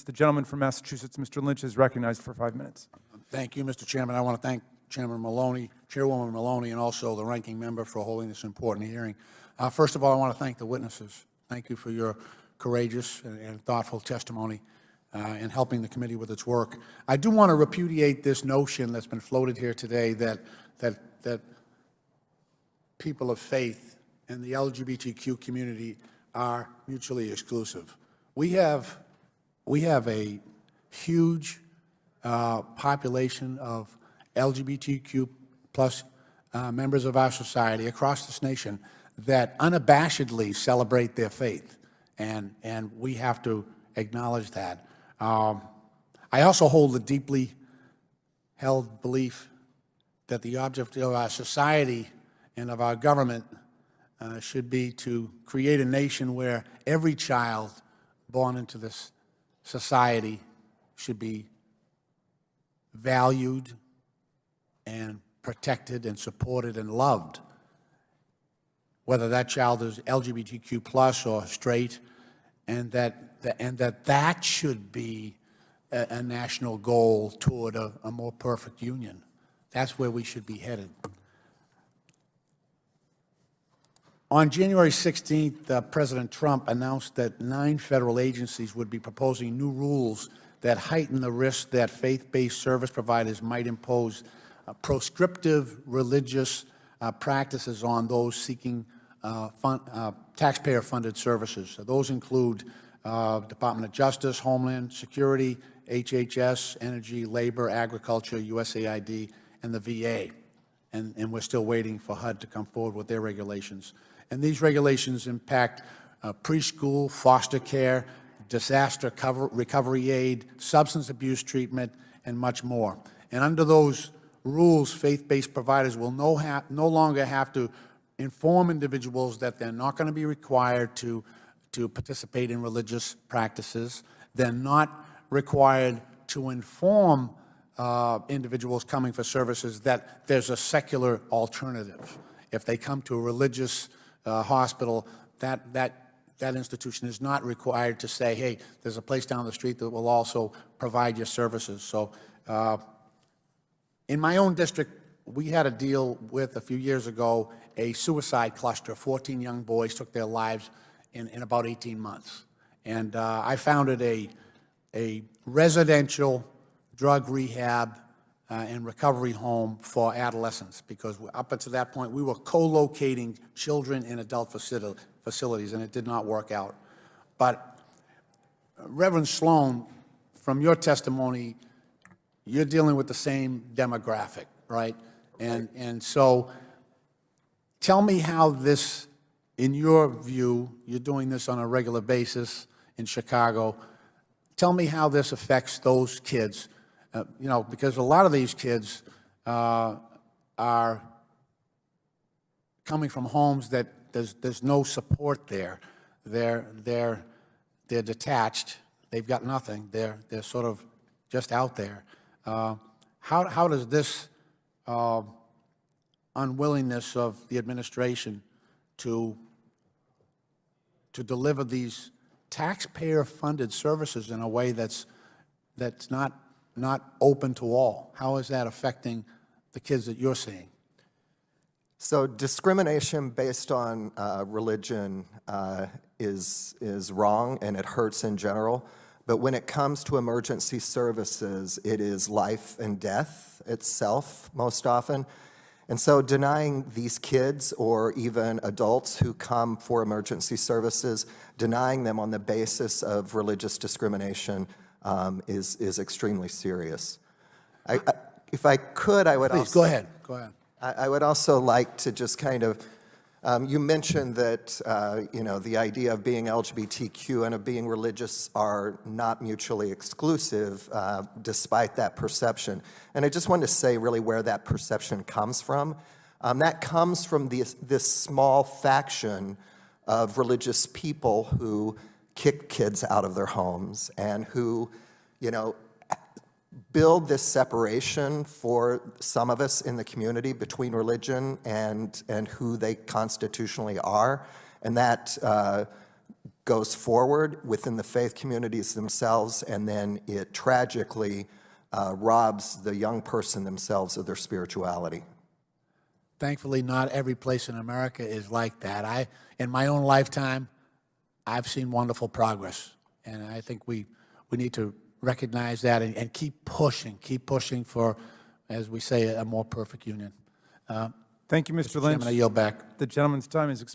The gentleman from Massachusetts, Mr. Lynch, is recognized for 5 minutes. Thank you, Mr. Chairman. I want to thank Chairman Maloney, Chairwoman Maloney, and also the ranking member for holding this important hearing. First of all, I want to thank the witnesses. Thank you for your courageous and thoughtful testimony in helping the committee with its work. I do want to repudiate this notion that's been floated here today that people of faith and the LGBTQ community are mutually exclusive. We have a huge population of LGBTQ plus members of our society across this nation that unabashedly celebrate their faith, and we have to acknowledge that. I also hold the deeply held belief that the object of our society and of our government should be to create a nation where every child born into this society should be valued and protected and supported and loved, whether that child is LGBTQ plus or straight, and that should be a national goal toward a more perfect union. That's where we should be headed. On January 16th, President Trump announced that 9 federal agencies would be proposing new rules that heighten the risk that faith-based service providers might impose proscriptive religious practices on those seeking taxpayer-funded services. So those include Department of Justice, Homeland Security, HHS, Energy, Labor, Agriculture, USAID, and the VA. And we're still waiting for HUD to come forward with their regulations. And these regulations impact preschool, foster care, disaster recovery aid, substance abuse treatment, and much more. And under those rules, faith-based providers will no longer have to inform individuals that they're not going to be required to participate in religious practices. They're not required to inform individuals coming for services that there's a secular alternative. If they come to a religious hospital, that institution is not required to say, hey, there's a place down the street that will also provide your services. So in my own district, we had to deal with, a few years ago, a suicide cluster. 14 young boys took their lives in about 18 months. And I founded a residential drug rehab and recovery home for adolescents, because up until that point, we were co-locating children in adult facilities, and it did not work out. But Reverend Sloan, from your testimony, you're dealing with the same demographic, right? And so tell me how this, in your view, you're doing this on a regular basis in Chicago, tell me how this affects those kids, you know, because a lot of these kids are coming from homes that there's no support there. They're detached. They've got nothing. They're sort of just out there. How does this unwillingness of the administration to deliver these taxpayer-funded services in a way that's not open to all, how is that affecting the kids that you're seeing? So discrimination based on religion is wrong, and it hurts in general. But when it comes to emergency services, it is life and death itself most often. And so denying these kids, or even adults who come for emergency services, denying them on the basis of religious discrimination is extremely serious. If I could, I would Please, also... go ahead. I would also like to just kind of, you mentioned that, you know, the idea of being LGBTQ and of being religious are not mutually exclusive, despite that perception. And I just wanted to say really where that perception comes from. That comes from this small faction of religious people who kick kids out of their homes and who, you know, build this separation for some of us in the community between religion and who they constitutionally are, and that goes forward within the faith communities themselves, and then it tragically robs the young person themselves of their spirituality. Thankfully, not every place in America is like that. In my own lifetime, I've seen wonderful progress, and I think we need to recognize that and keep pushing for, as we say, a more perfect union. Thank you, Mr. Chairman, Lynch. I yield back. The gentleman's time is expired.